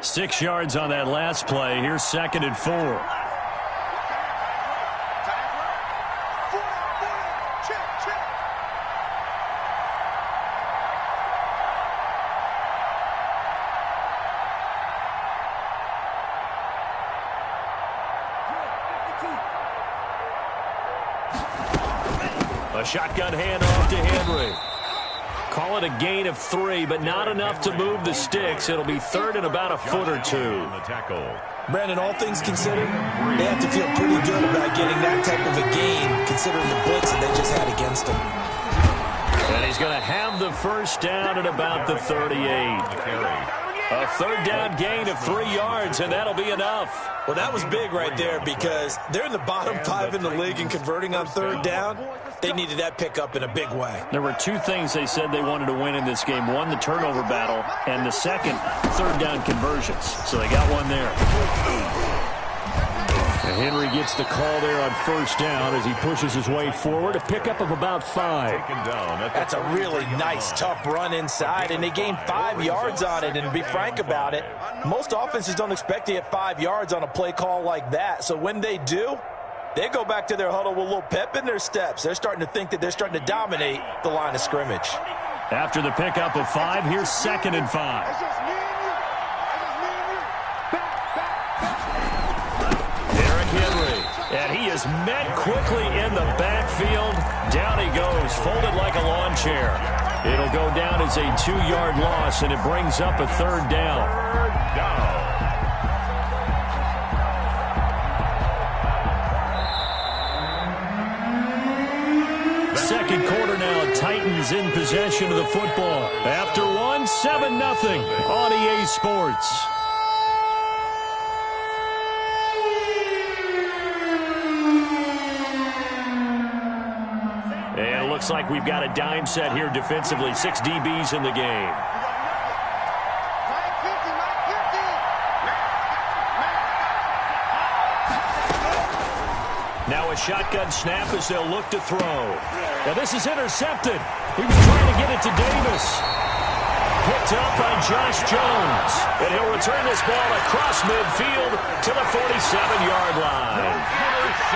6 yards on that last play. Here's 2nd and 4. A shotgun handoff to Henry. Call it a gain of 3, but not enough to move the sticks. It'll be 3rd and about a foot or 2. Brandon, all things considered, they have to feel pretty good about getting that type of a gain, considering the blitz that they just had against them. And he's going to have the first down at about the 38. A 3rd down gain of 3 yards, and that'll be enough. Well, that was big right there because they're in the bottom 5 in the league in converting on 3rd down. They needed that pickup in a big way. There were 2 things they said they wanted to win in this game. One, the turnover battle, and the second, 3rd down conversions. So they got one there. And Henry gets the call there on 1st down as he pushes his way forward. A pickup of about 5. That's a really nice, tough run inside, and they gained 5 yards on it. And to be frank about it, most offenses don't expect to get 5 yards on a play call like that. So when they do, they go back to their huddle with a little pep in their steps. They're starting to think that they're starting to dominate the line of scrimmage. After the pickup of 5, here's 2nd and 5. And he is met quickly in the backfield. Down he goes, folded like a lawn chair. It'll go down as a 2-yard loss, and it brings up a 3rd down. Second quarter now, Titans in possession of the football. After one, 7-0 on EA Sports. And it looks like we've got a dime set here defensively. 6 DBs in the game. Now a shotgun snap as they'll look to throw. Now this is intercepted. He was trying to get it to Davis. Picked up by Josh Jones. And he'll return this ball across midfield to the 47-yard line.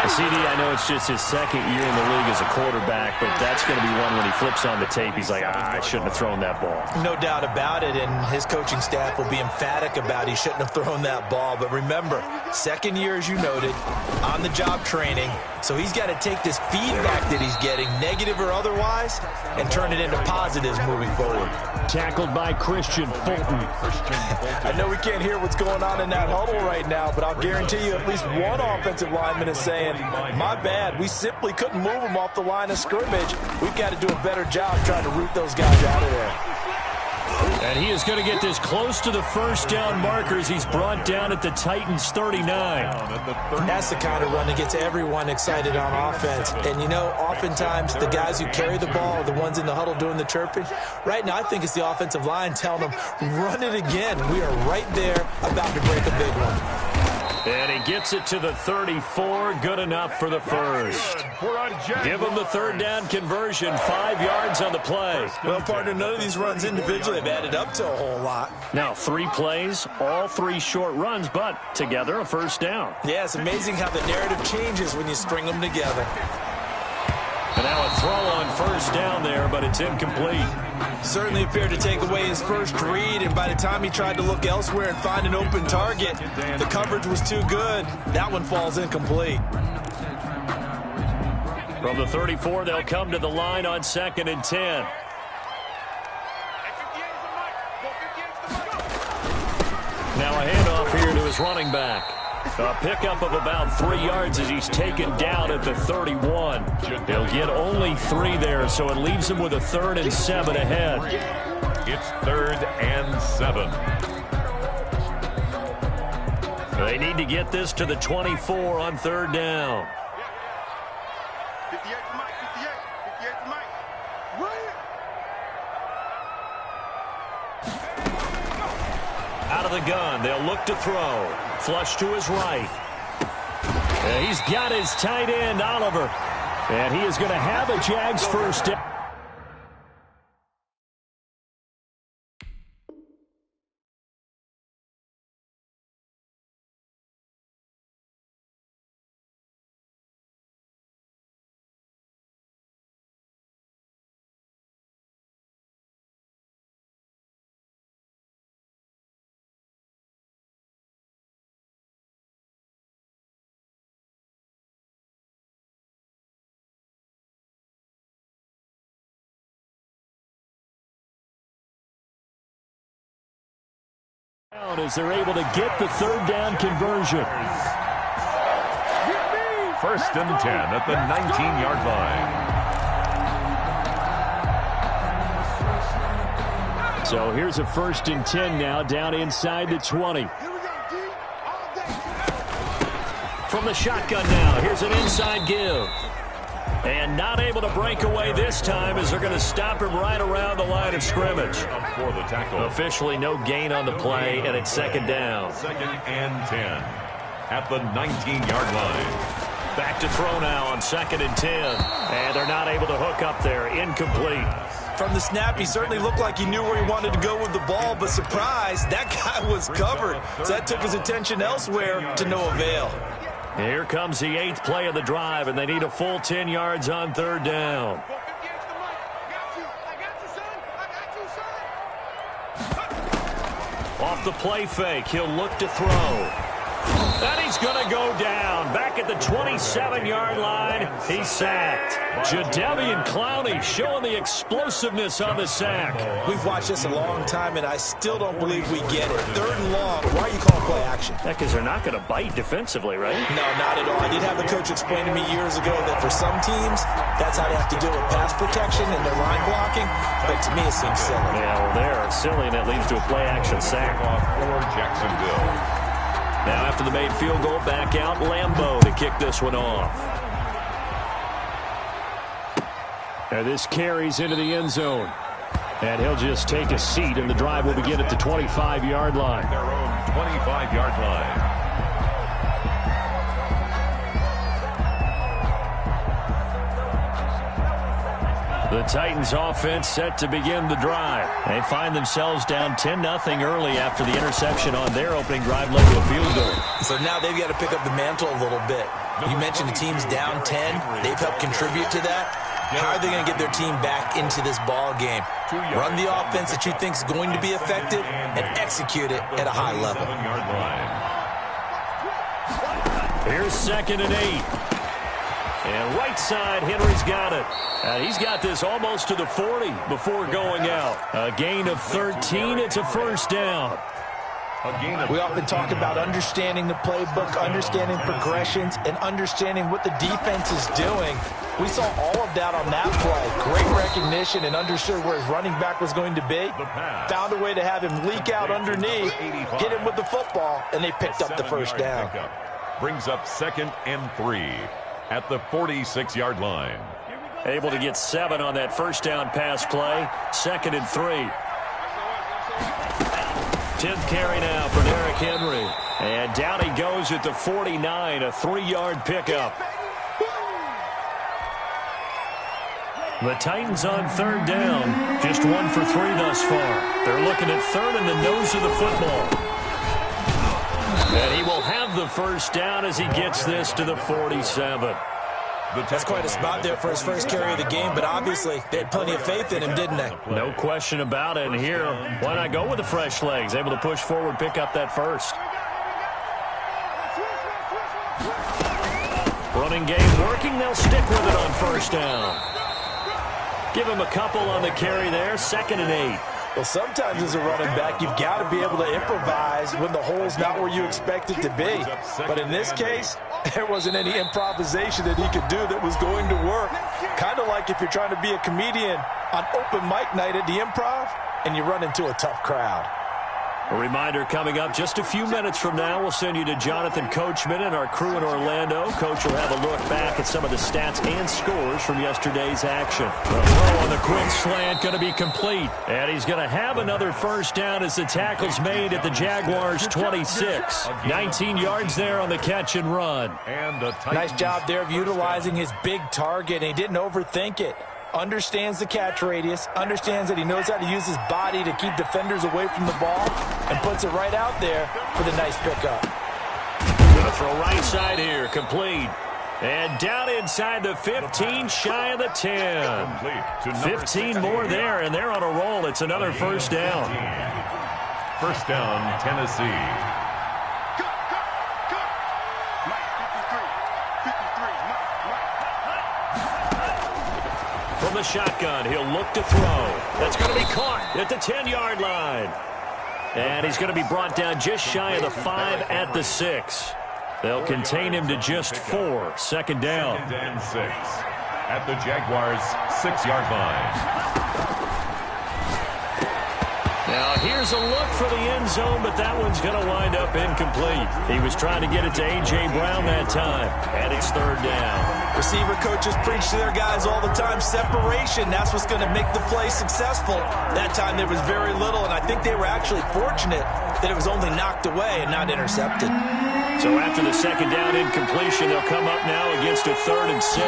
CD, I know it's just his 2nd year in the league as a quarterback, but that's going to be one when he flips on the tape. He's like, I shouldn't have thrown that ball. No doubt about it, and his coaching staff will be emphatic about he shouldn't have thrown that ball. But remember, 2nd year, as you noted, on-the-job training. So he's got to take this feedback that he's getting, negative or otherwise, and turn it into positives moving forward. Tackled by Christian Fulton. I know we can't hear what's going on in that huddle right now, but I'll guarantee you at least one offensive lineman is saying, my bad, we simply couldn't move them off the line of scrimmage. We've got to do a better job trying to root those guys out of there. And he is going to get this close to the 1st down markers. He's brought down at the Titans' 39. That's the kind of run that gets everyone excited on offense. And, you know, oftentimes the guys who carry the ball are the ones in the huddle doing the chirping. Right now, I think it's the offensive line telling them, run it again. We are right there about to break a big one. And he gets it to the 34. Good enough for the 1st. Give him the 3rd down conversion. 5 yards on the play. Well, partner, none of these runs individually have added up to a whole lot. Now, 3 plays, all 3 short runs, but together a 1st down. Yeah, it's amazing how the narrative changes when you string them together. And now a throw on 1st down there, but it's incomplete. Certainly appeared to take away his first read, and by the time he tried to look elsewhere and find an open target, the coverage was too good. That one falls incomplete. From the 34, they'll come to the line on 2nd and 10. Now a handoff here to his running back. A pickup of about 3 yards as he's taken down at the 31. He'll get only 3 there, so it leaves him with a 3rd and 7 ahead. It's 3rd and 7. They need to get this to the 24 on 3rd down. Out of the gun, they'll look to throw. Flush to his right. And he's got his tight end, Oliver. And he is going to have a Jags 1st down. As they're able to get the third down conversion. First and 10 at the 19-yard line. So here's a first and 10 now, down inside the 20. From the shotgun now, here's an inside give. And not able to break away this time as they're going to stop him right around the line of scrimmage. For the tackle. Officially no gain on the play, and it's second down. Second and 10 at the 19-yard line. Back to throw now on second and 10. And they're not able to hook up there. Incomplete. From the snap, he certainly looked like he knew where he wanted to go with the ball, but surprise, that guy was covered. So that took his attention elsewhere to no avail. Here comes the 8th play of the drive, and they need a full 10 yards on third down. Off the play fake, he'll look to throw. And he's going to go down. Back at the 27-yard line, he's sacked. Jadeveon Clowney showing the explosiveness on the sack. We've watched this a long time, and I still don't believe we get it. Third and long, why are you calling play action? Because they're not going to bite defensively, right? No, not at all. I did have a coach explain to me years ago that for some teams, that's how they have to deal with pass protection and their line blocking. But to me, it seems silly. Yeah, well, they're silly, and that leads to a play action sack. For Jacksonville. Now after the made field goal, back out Lambeau to kick this one off. And this carries into the end zone. And he'll just take a seat, and the drive will begin at the 25-yard line. Their own 25-yard line. The Titans offense set to begin the drive. They find themselves down 10-0 early after the interception on their opening drive led to a field goal. So now they've got to pick up the mantle a little bit. You mentioned the team's down 10. They've helped contribute to that. How are they going to get their team back into this ball game? Run the offense that you think is going to be effective and execute it at a high level. Here's second and 8. And right side, Henry's got it. He's got this almost to the 40 before going out. A gain of 13. It's a first down. We often talk about understanding the playbook, understanding progressions, and understanding what the defense is doing. We saw all of that on that play. Great recognition and understood where his running back was going to be. Found a way to have him leak out underneath, hit him with the football, and they picked up the first down. Brings up second and 3 at the 46-yard line. Able to get 7 on that first down pass play. Second and 3. 10th carry now for Derrick Henry. And down he goes at the 49, a 3-yard pickup. The Titans on third down, just 1 for 3 thus far. They're looking at third in the nose of the football. And he will have the first down as he gets this to the 47. That's quite a spot there for his first carry of the game, but obviously they had plenty of faith in him, didn't they? No question about it. And here, why not go with the fresh legs? Able to push forward, pick up that first. Running game working. They'll stick with it on first down. Give him a couple on the carry there. Second and 8. Well, sometimes as a running back, you've got to be able to improvise when the hole's not where you expect it to be. But in this case, there wasn't any improvisation that he could do that was going to work. Kind of like if you're trying to be a comedian on open mic night at the Improv and you run into a tough crowd. A reminder coming up just a few minutes from now. We'll send you to Jonathan Coachman and our crew in Orlando. Coach will have a look back at some of the stats and scores from yesterday's action. The throw on the quick slant going to be complete. And he's going to have another first down as the tackle's made at the Jaguars' 26. 19 yards there on the catch and run. And nice job there of utilizing his big target, and he didn't overthink it. Understands the catch radius, understands that he knows how to use his body to keep defenders away from the ball, and puts it right out there for the nice pickup. Going to throw right side here, complete. And down inside the 15, shy of the 10. 15 more there, and they're on a roll. It's another first down. First down, Tennessee. From the shotgun, he'll look to throw. That's going to be caught at the 10-yard line. And he's going to be brought down just shy of the 5 at the 6. They'll contain him to just 4. Second down. 2nd and 6 at the Jaguars' 6-yard line. Now, here's a look for the end zone, but that one's going to wind up incomplete. He was trying to get it to A.J. Brown that time, and it's 3rd down. Receiver coaches preach to their guys all the time, separation. That's what's going to make the play successful. That time there was very little, and I think they were actually fortunate that it was only knocked away and not intercepted. So after the 2nd down incompletion, they'll come up now against a 3rd and 6.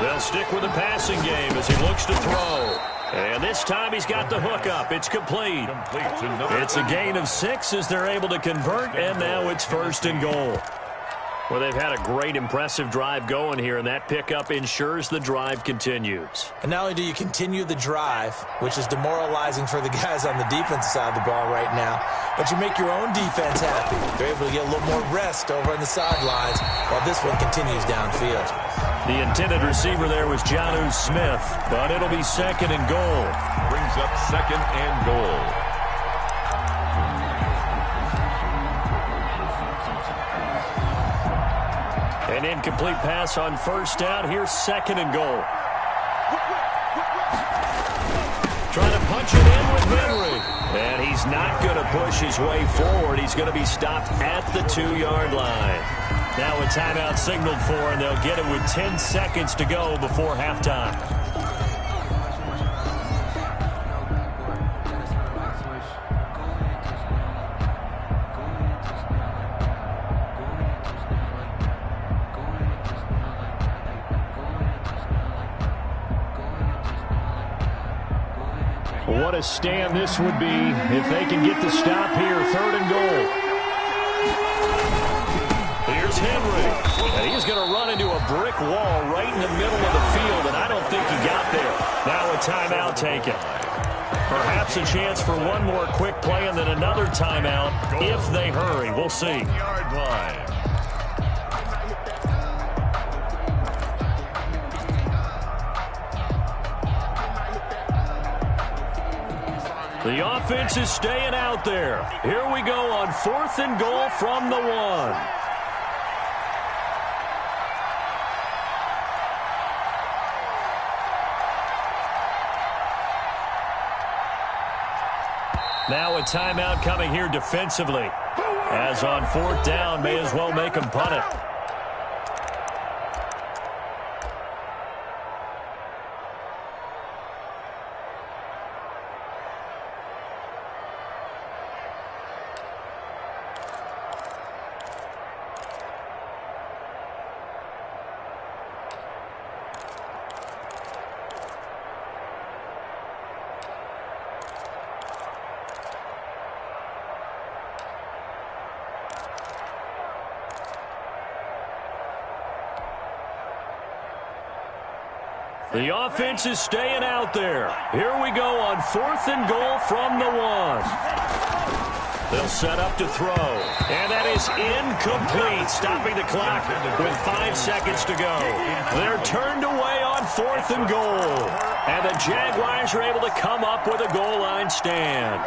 They'll stick with the passing game as he looks to throw. And this time he's got the hook up. It's complete. It's a gain of 6 as they're able to convert, and now it's 1st and goal. Well, they've had a great, impressive drive going here, and that pickup ensures the drive continues. And not only do you continue the drive, which is demoralizing for the guys on the defensive side of the ball right now, but you make your own defense happy. They're able to get a little more rest over on the sidelines while this one continues downfield. The intended receiver there was Jonnu Smith, but it'll be 2nd and goal. Brings up 2nd and goal. An incomplete pass on 1st down. Here's 2nd and goal. Trying to punch it in with Henry. And he's not going to push his way forward. He's going to be stopped at the 2-yard line. Now a timeout signaled for, and they'll get it with 10 seconds to go before halftime. What a stand this would be if they can get the stop here. 3rd and goal. Here's Henry. And he's going to run into a brick wall right in the middle of the field, and I don't think he got there. Now a timeout taken. Perhaps a chance for one more quick play and then another timeout if they hurry. We'll see. Yard line. The offense is staying out there. Here we go on 4th and goal from the 1. Now a timeout coming here defensively. As on 4th down, may as well make them punt it. The offense is staying out there. Here we go on 4th and goal from the 1. They'll set up to throw. And that is incomplete, stopping the clock with 5 seconds to go. They're turned away on 4th and goal. And the Jaguars are able to come up with a goal line stand.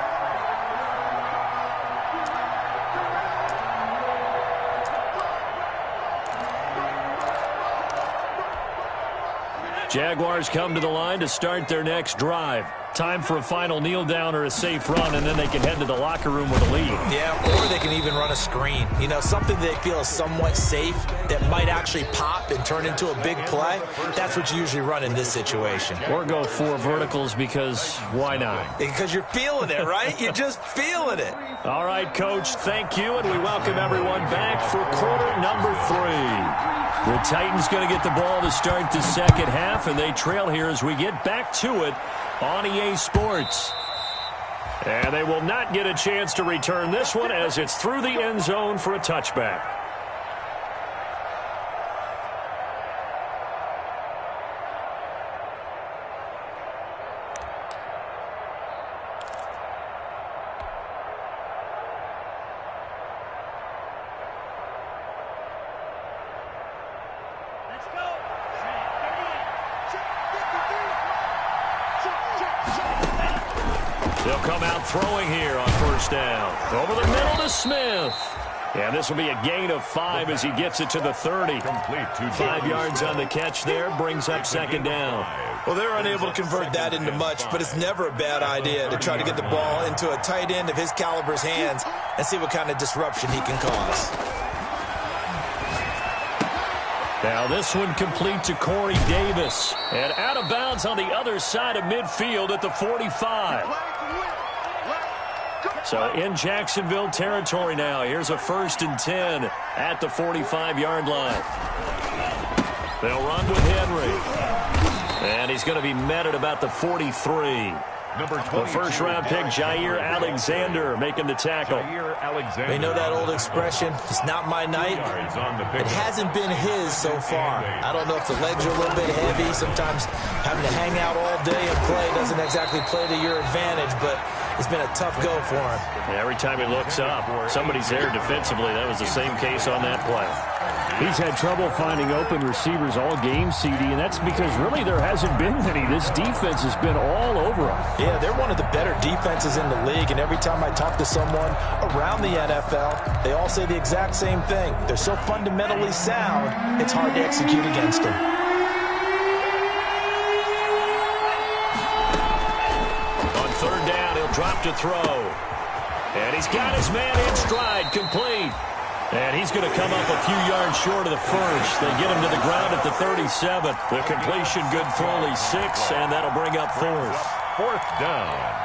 Jaguars come to the line to start their next drive. Time for a final kneel down or a safe run, and then they can head to the locker room with a lead. Yeah, or they can even run a screen. You know, something they feel is somewhat safe that might actually pop and turn into a big play. That's what you usually run in this situation. Or go 4 verticals because why not? Because you're feeling it, right? You're just feeling it. All right, Coach, thank you, and we welcome everyone back for quarter number 3. The Titans going to get the ball to start the second half, and they trail here as we get back to it on EA Sports. And they will not get a chance to return this one as it's through the end zone for a touchback. They'll come out throwing here on first down. Over the middle to Smith. And this will be a gain of 5 as he gets it to the 30. 5 yards on the catch there, brings up second down. Well, they're unable to convert that into much, but it's never a bad idea to try to get the ball into a tight end of his caliber's hands and see what kind of disruption he can cause. Now this one complete to Corey Davis. And out of bounds on the other side of midfield at the 45. So in Jacksonville territory now. Here's a 1st and 10 at the 45-yard line. They'll run with Henry. And he's going to be met at about the 43. The first-round pick, Jair Alexander, making the tackle. They know that old expression, it's not my night. It hasn't been his so far. I don't know if the legs are a little bit heavy. Sometimes having to hang out all day and play doesn't exactly play to your advantage, but it's been a tough go for him. Every time he looks up, somebody's there defensively. That was the same case on that play. He's had trouble finding open receivers all game, CD, and that's because really there hasn't been many. This defense has been all over him. Yeah, they're one of the better defenses in the league, and every time I talk to someone around the NFL, they all say the exact same thing. They're so fundamentally sound, it's hard to execute against them. On third down, he'll drop to throw. And he's got his man in stride, complete. And he's going to come up a few yards short of the first. They get him to the ground at the 37. The completion good for only 6, and that'll bring up 4th. 4th down.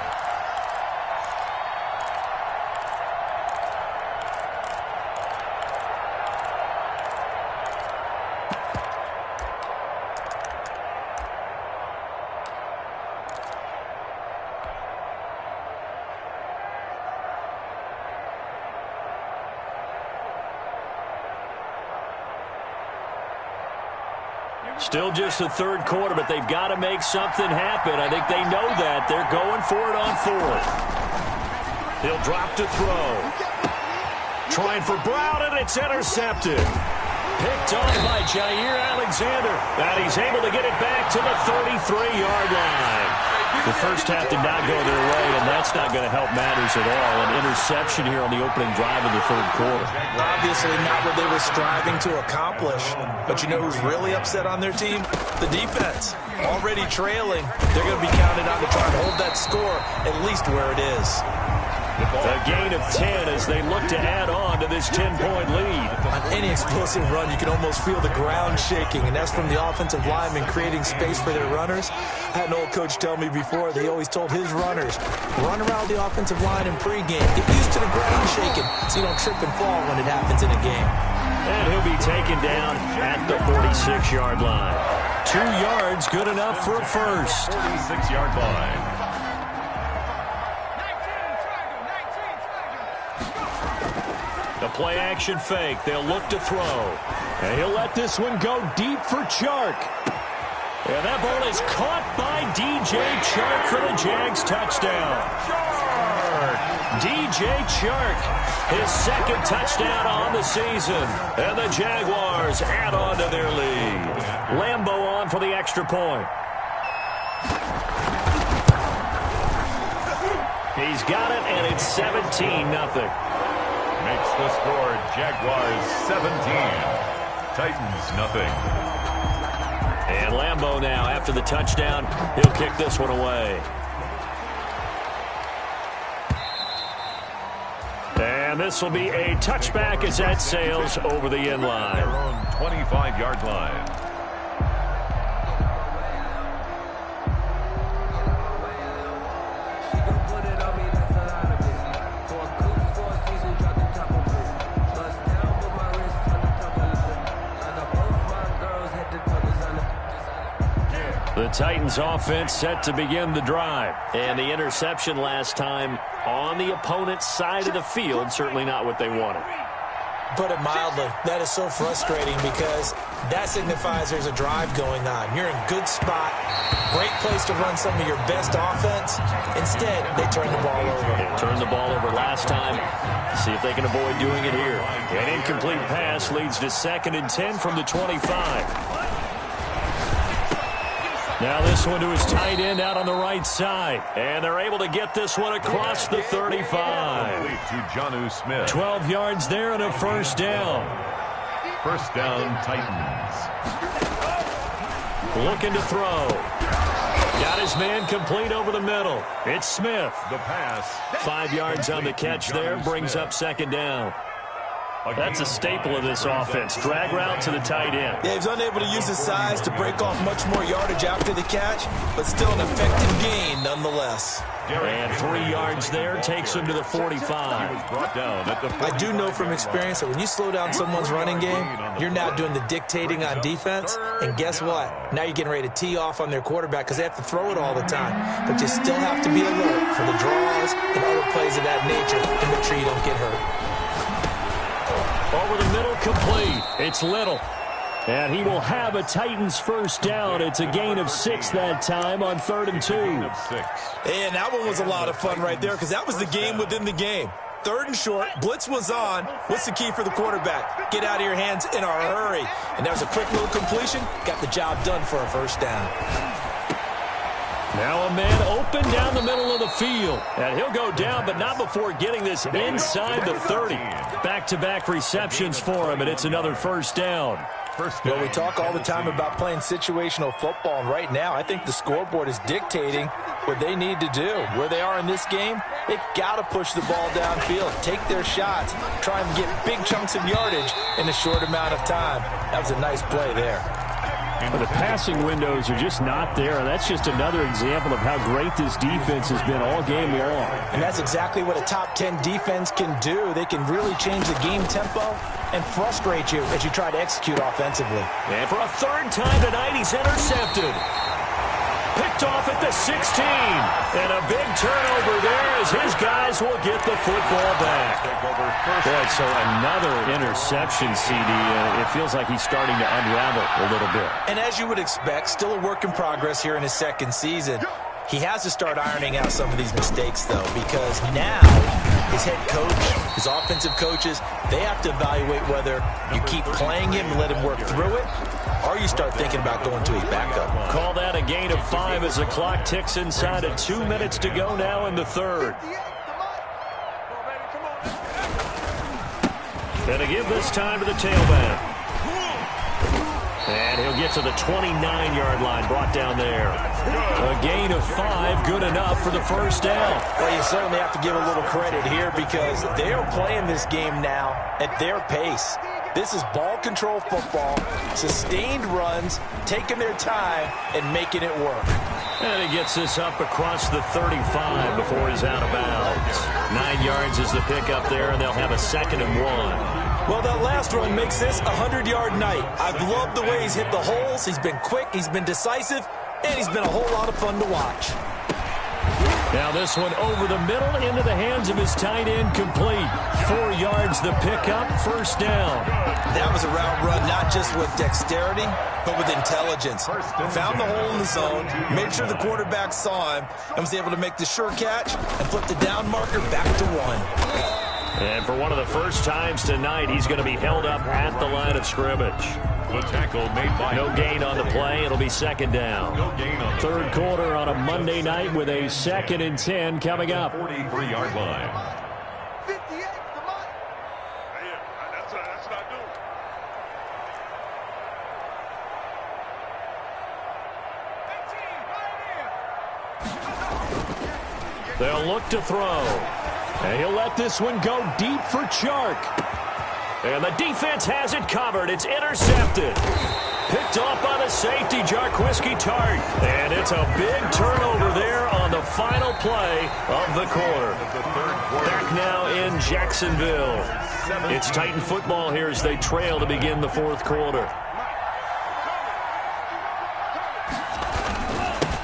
Still just the third quarter, but they've got to make something happen. I think they know that. They're going for it on 4th. He'll drop to throw. Trying for Brown, and it's intercepted. Picked off by Jair Alexander. And he's able to get it back to the 33-yard line. The first half did not go their way, and that's not going to help matters at all. An interception here on the opening drive of the third quarter. Obviously not what they were striving to accomplish. But you know who's really upset on their team? The defense. Already trailing. They're going to be counted on to try and hold that score at least where it is. A gain of 10 as they look to add on to this 10-point lead. On any explosive run, you can almost feel the ground shaking, and that's from the offensive linemen creating space for their runners. I had an old coach tell me before that he always told his runners, run around the offensive line in pregame. Get used to the ground shaking so you don't trip and fall when it happens in a game. And he'll be taken down at the 46-yard line. 2 yards, good enough for a first. 46-yard line. The play-action fake. They'll look to throw. And he'll let this one go deep for Chark. And that ball is caught by DJ Chark for the Jags touchdown. DJ Chark, his 2nd touchdown on the season. And the Jaguars add on to their lead. Lambo on for the extra point. He's got it, and it's 17-0. Makes the score Jaguars 17. Titans nothing. And Lambo now, after the touchdown, he'll kick this one away. And this will be a touchback as that sails over the end line. Their own 25-yard line. The Titans offense set to begin the drive. And the interception last time on the opponent's side of the field, certainly not what they wanted. Put it mildly, that is so frustrating because that signifies there's a drive going on. You're in a good spot, great place to run some of your best offense. Instead, they turn the ball over. They turned the ball over last time. See if they can avoid doing it here. An incomplete pass leads to 2nd and 10 from the 25. Now this one to his tight end out on the right side. And they're able to get this one across the 35. To Jonnu Smith. 12 yards there and a first down. First down, Titans. Looking to throw. Got his man complete over the middle. It's Smith. The pass. 5 yards on the catch there. Brings up second down. That's a staple of this offense. Drag route to the tight end. Yeah, he's unable to use his size to break off much more yardage after the catch, but still an effective gain nonetheless. And 3 yards there takes him to the 45. Brought down at the 45. I do know from experience that when you slow down someone's running game, you're now doing the dictating on defense. And guess what? Now you're getting ready to tee off on their quarterback because they have to throw it all the time. But you still have to be alert for the draws and other plays of that nature to make sure you don't get hurt. Over the middle, complete. It's Little. And he will have a Titans first down. It's a gain of 6 that time on 3rd and 2. And that one was a lot of fun right there because that was the game within the game. 3rd and short, blitz was on. What's the key for the quarterback? Get out of your hands in a hurry. And that was a quick little completion. Got the job done for a first down. Now a man open down the middle of the field. And he'll go down, but not before getting this inside the 30. Back-to-back receptions for him, and it's another first down. Well, we talk all the time about playing situational football, and right now I think the scoreboard is dictating what they need to do. Where they are in this game, they've got to push the ball downfield, take their shots, try and get big chunks of yardage in a short amount of time. That was a nice play there. But the passing windows are just not there. And that's just another example of how great this defense has been all game long. And that's exactly what a top 10 defense can do. They can really change the game tempo and frustrate you as you try to execute offensively. And for a 3rd time tonight, he's intercepted. Picked off at the 16. And a big turnover there as his guys will get the football back. Boy, so another interception, CD. It feels like he's starting to unravel a little bit. And as you would expect, still a work in progress here in his 2nd season. He has to start ironing out some of these mistakes, though, because now his head coach, his offensive coaches, they have to evaluate whether you keep playing him and let him work through it, or you start thinking about going to a backup. Call that a gain of 5 as the clock ticks inside of 2 minutes to go now in the 3rd. And to give this time to the tailback. And he'll get to the 29-yard line, brought down there. A gain of 5, good enough for the first down. Well, you certainly have to give a little credit here because they're playing this game now at their pace. This is ball control football, sustained runs, taking their time and making it work. And he gets this up across the 35 before he's out of bounds. 9 yards is the pickup there, and they'll have a 2nd and 1. Well, that last run makes this a 100-yard night. I've loved the way he's hit the holes. He's been quick, he's been decisive, and he's been a whole lot of fun to watch. Now this one over the middle into the hands of his tight end, complete. 4 yards the pickup, first down. That was a route run not just with dexterity, but with intelligence. Found the hole in the zone, made sure the quarterback saw him, and was able to make the sure catch and flip the down marker back to 1. And for one of the first times tonight, he's going to be held up at the line of scrimmage. The tackle made by no gain on the play. It'll be 2nd down. No gain on the 3rd quarter on a Monday night with a 2nd and 10 coming up. 43-yard line. 58, come on. That's what I do. They'll look to throw. And he'll let this one go deep for Chark. And the defense has it covered. It's intercepted. Picked off by the safety, Jarquiski Tart. And it's a big turnover there on the final play of the quarter. Back now in Jacksonville. It's Titan football here as they trail to begin the 4th quarter.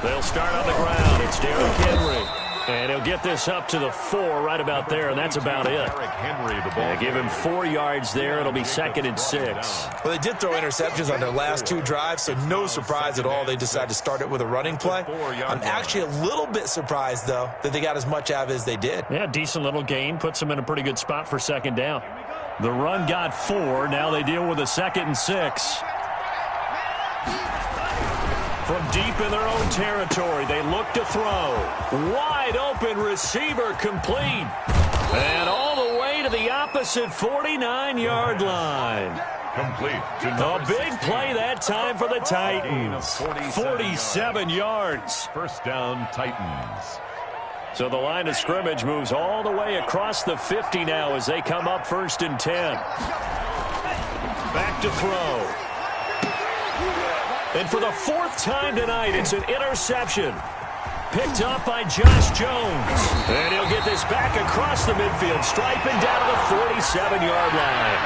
They'll start on the ground. It's Derrick Henry. And he'll get this up to the 4 right about there, and that's about it. Henry, the ball. Give him 4 yards there. It'll be 2nd and 6. Well, they did throw interceptions on their last 2 drives, so no surprise at all they decided to start it with a running play. I'm actually a little bit surprised, though, that they got as much out of it as they did. Yeah, decent little gain. Puts them in a pretty good spot for 2nd down. The run got 4. Now they deal with a 2nd and 6. From deep in their own territory, they look to throw. Wide open receiver complete. And all the way to the opposite 49-yard line. Complete. A big play that time for the Titans. 47 yards. First down, Titans. So the line of scrimmage moves all the way across the 50 now as they come up 1st and 10. Back to throw. And for the 4th time tonight, it's an interception. Picked up by Josh Jones. And he'll get this back across the midfield, striping down to the 47-yard line.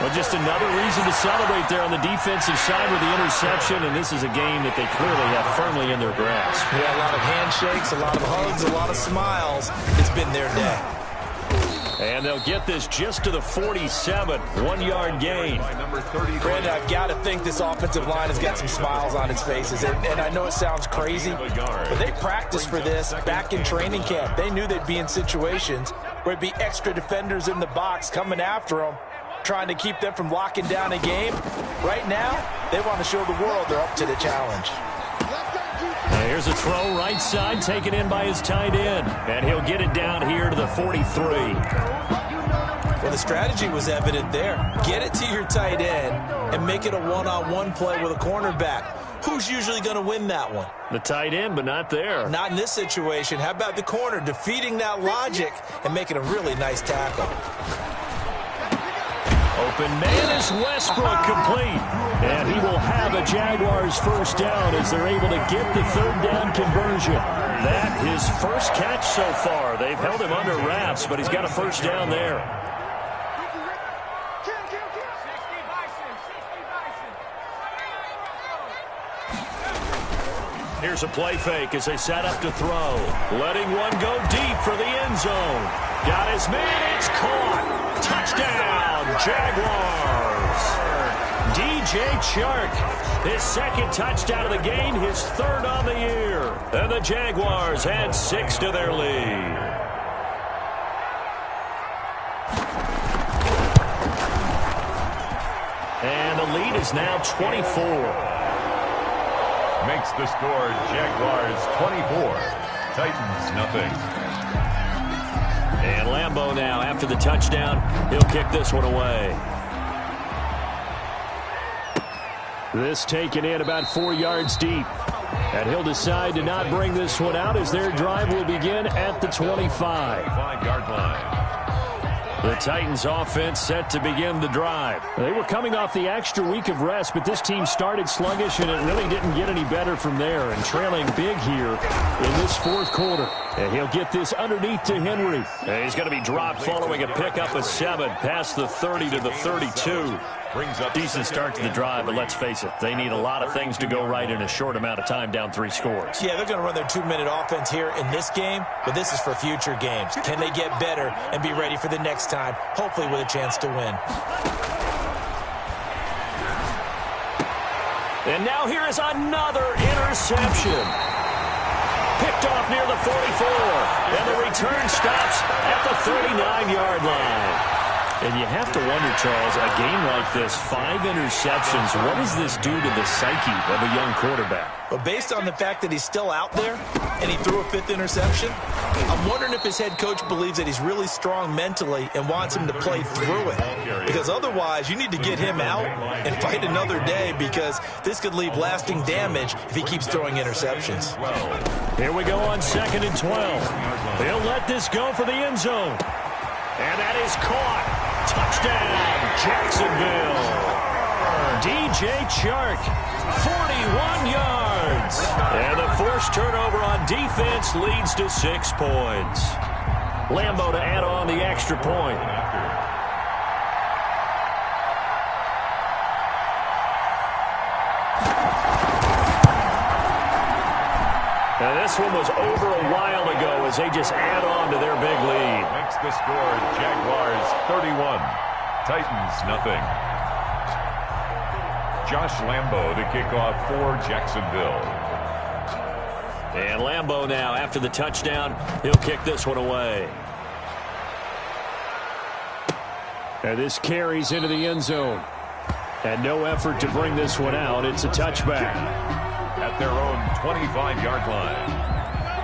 Well, just another reason to celebrate there on the defensive side with the interception, and this is a game that they clearly have firmly in their grasp. Yeah, a lot of handshakes, a lot of hugs, a lot of smiles. It's been their day. And they'll get this just to the 47, 1-yard gain. Brandon, I've got to think this offensive line has got some smiles on its faces. And I know it sounds crazy, but they practiced for this back in training camp. They knew they'd be in situations where it'd be extra defenders in the box coming after them, trying to keep them from locking down a game. Right now, they want to show the world they're up to the challenge. Here's a throw right side, taken in by his tight end. And he'll get it down here to the 43. Well, the strategy was evident there. Get it to your tight end and make it a one-on-one play with a cornerback. Who's usually going to win that one? The tight end, but not there. Not in this situation. How about the corner defeating that logic and making a really nice tackle? Open man is Westbrook, complete. And he will have a Jaguars first down as they're able to get the 3rd down conversion. That his first catch so far. They've held him under wraps, but he's got a first down there. Here's a play fake as they set up to throw. Letting one go deep for the end zone. Got his man, it's caught. Touchdown, Jaguars. DJ Chark, his 2nd touchdown of the game, his 3rd on the year. And the Jaguars add 6 to their lead. And the lead is now 24. Makes the score Jaguars 24, Titans nothing. And Lambeau now, after the touchdown, he'll kick this one away. This taken in about 4 yards deep. And he'll decide to not bring this one out as their drive will begin at the 25. 5-yard line. The Titans offense set to begin the drive. They were coming off the extra week of rest, but this team started sluggish, and it really didn't get any better from there. And trailing big here in this 4th quarter. And he'll get this underneath to Henry. And he's going to be dropped following a pickup of 7 past the 30 to the 32. Decent start to the drive, but let's face it, they need a lot of things to go right in a short amount of time, down 3 scores. Yeah, they're going to run their 2-minute offense here in this game, but this is for future games. Can they get better and be ready for the next time, hopefully with a chance to win? And now here is another interception. Picked off near the 44, and the return stops at the 39-yard line. And you have to wonder, Charles, a game like this, 5 interceptions, what does this do to the psyche of a young quarterback? But based on the fact that he's still out there and he threw a 5th interception, I'm wondering if his head coach believes that he's really strong mentally and wants him to play through it. Because otherwise, you need to get him out and fight another day, because this could leave lasting damage if he keeps throwing interceptions. Here we go on 2nd and 12. He'll let this go for the end zone. And that is caught. Touchdown, Jacksonville. DJ Chark, 41 yards. And the forced turnover on defense leads to 6 points. Lambeau to add on the extra point. And this one was over a while ago as they just add on to their big lead. Makes the score Jaguars 31, Titans nothing. Josh Lambeau to kick off for Jacksonville. And Lambeau now, after the touchdown, he'll kick this one away. And this carries into the end zone. And no effort to bring this one out. It's a touchback. their own 25-yard line.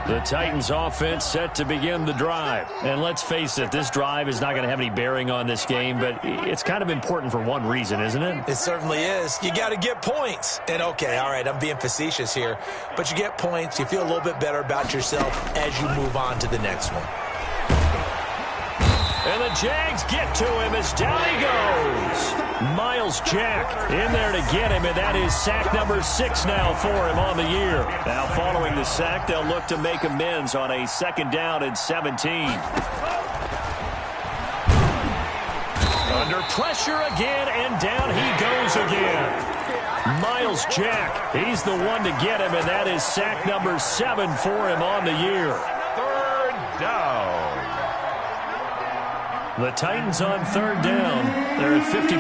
The Titans offense set to begin the drive. And let's face it, this drive is not going to have any bearing on this game, but it's kind of important for one reason, isn't it? It certainly is. You got to get points. And okay, all right, I'm being facetious here, but you get points, you feel a little bit better about yourself as you move on to the next one. And the Jags get to him as down he goes. Miles Jack in there to get him, and that is sack number 6 now for him on the year. Now following the sack, they'll look to make amends on a 2nd down and 17. Under pressure again, and down he goes again. Miles Jack, he's the one to get him, and that is sack number 7 for him on the year. 3rd down. The Titans on 3rd down. They're at 50%,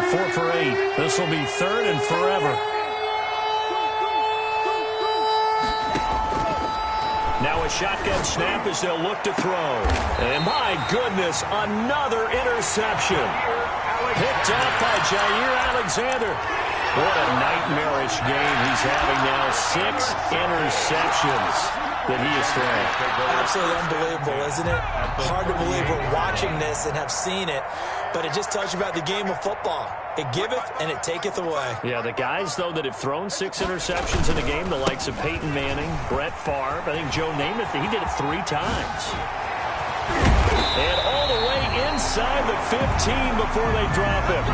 4 for 8. This will be 3rd and forever. Now a shotgun snap as they'll look to throw. And my goodness, another interception. Picked up by Jair Alexander. What a nightmarish game he's having now. 6 interceptions that he has thrown. Absolutely unbelievable, isn't it? Hard to believe we're watching this and have seen it, but it just tells you about the game of football. It giveth and it taketh away. Yeah, the guys, though, that have thrown 6 interceptions in a game, the likes of Peyton Manning, Brett Favre, I think Joe Namath, he did it 3 times. And all the way inside the 15 before they drop him.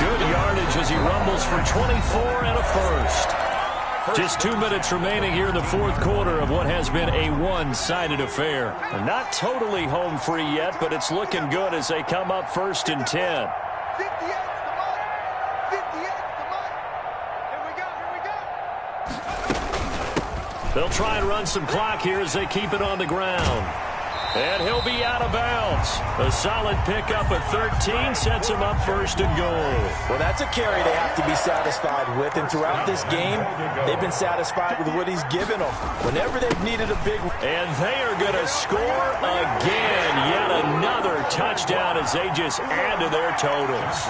Good yardage as he rumbles for 24 and a first. Just 2 minutes remaining here in the 4th quarter of what has been a one-sided affair. And not totally home free yet, but it's looking good as they come up 1st and 10. 58's the mark. 58's the mark. Here we go. They'll try and run some clock here as they keep it on the ground. And he'll be out of bounds. A solid pickup at 13 sets him up 1st and goal. Well, that's a carry they have to be satisfied with. And throughout this game, they've been satisfied with what he's given them. Whenever they've needed a big... And they are going to score again. Yet another touchdown as they just add to their totals.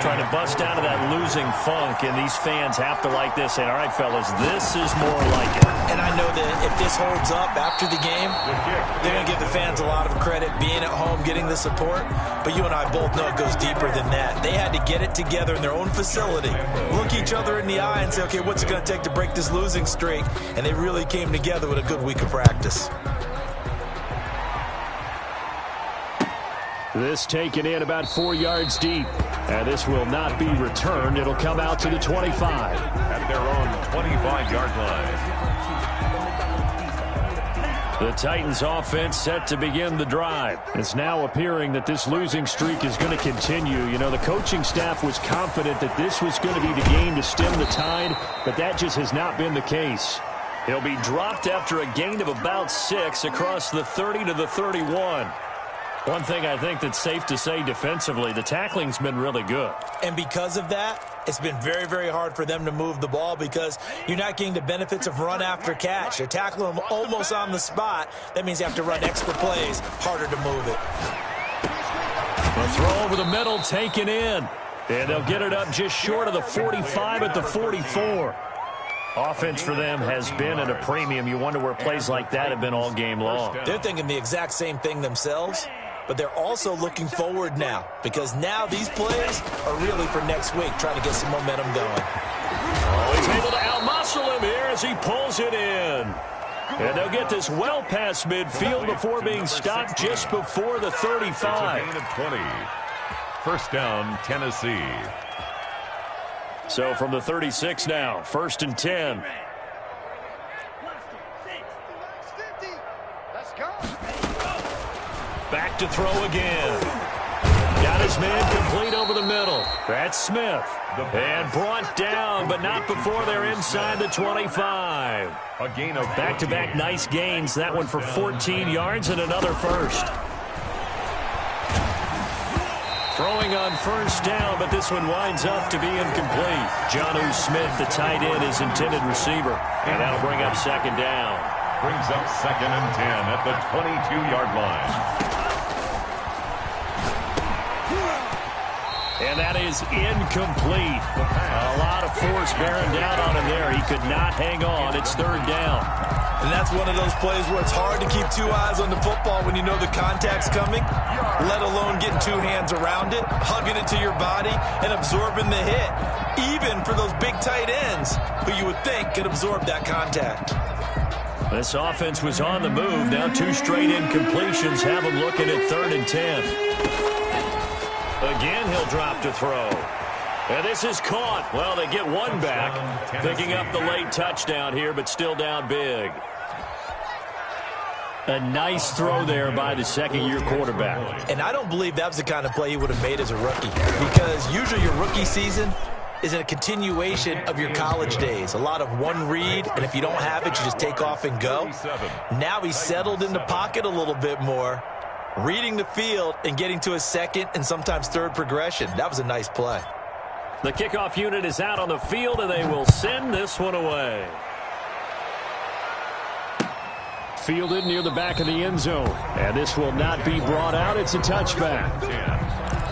Trying to bust out of that losing funk. And these fans have to like this. And all right, fellas, this is more like it. And I know that if this holds up after the game, they're going to give the fans a lot of credit being at home, getting the support. But you and I both know it goes deeper than that. They had to get it together in their own facility, look each other in the eye and say, okay, what's it going to take to break this losing streak? And they really came together with a good week of practice. This taken in about 4 yards deep. And this will not be returned. It'll come out to the 25. At their own 25-yard line. The Titans offense set to begin the drive. It's now appearing that this losing streak is going to continue. You know, the coaching staff was confident that this was going to be the game to stem the tide, but that just has not been the case. He'll be dropped after a gain of about 6 across the 30 to the 31. One thing I think that's safe to say defensively, the tackling's been really good. And because of that, it's been very, very hard for them to move the ball because you're not getting the benefits of run after catch. You're tackling them almost on the spot. That means you have to run extra plays, harder to move it. A throw over the middle, taken in. And they'll get it up just short of the 45 at the 44. Offense for them has been at a premium. You wonder where plays like that have been all game long. They're thinking the exact same thing themselves. But they're also looking forward now because now these plays are really for next week, trying to get some momentum going. Oh, he's able to outmuscle him here as he pulls it in. And they'll get this well past midfield before being stopped just before the 35. It's a gain of 20. 1st down, Tennessee. So from the 36 now, 1st and 10. Let's go. Back to throw again. Got his man complete over the middle. That's Smith. And brought down, but not before they're inside the 25. A gain of back-to-back nice gains. That one for 14 yards and another first. Throwing on 1st down, but this one winds up to be incomplete. Jonnu Smith, the tight end, is intended receiver. And that'll bring up 2nd down. Brings up 2nd and 10 at the 22-yard line. And that is incomplete. A lot of force bearing down on him there. He could not hang on. It's third down. And that's one of those plays where it's hard to keep two eyes on the football when you know the contact's coming, let alone getting two hands around it, hugging it to your body, and absorbing the hit, even for those big tight ends who you would think could absorb that contact. This offense was on the move. Now 2 straight incompletions have them looking at 3rd and 10. Again, he'll drop to throw. And this is caught. Well, they get one back, picking up the late touchdown here, but still down big. A nice throw there by the second-year quarterback. And I don't believe that was the kind of play he would have made as a rookie, because usually your rookie season is a continuation of your college days. A lot of one read, and if you don't have it, you just take off and go. Now he's settled in the pocket a little bit more, reading the field and getting to his second and sometimes third progression. That was a nice play. The kickoff unit is out on the field, and they will send this one away. Fielded near the back of the end zone. And this will not be brought out. It's a touchback.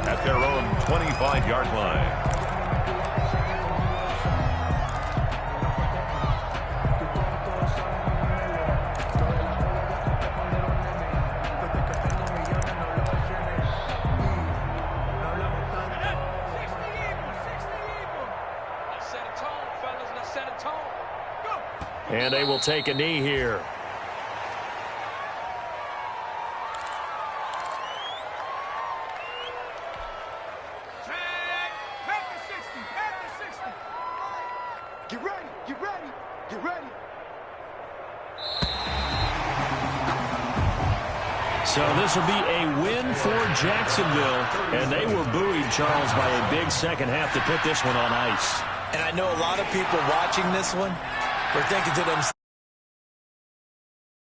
At their own 25-yard line. And they will take a knee here. Get ready, get ready, get ready. So this will be a win for Jacksonville. And they were buoyed, Charles, by a big second half to put this one on ice. And I know a lot of people watching this one were thinking to themselves,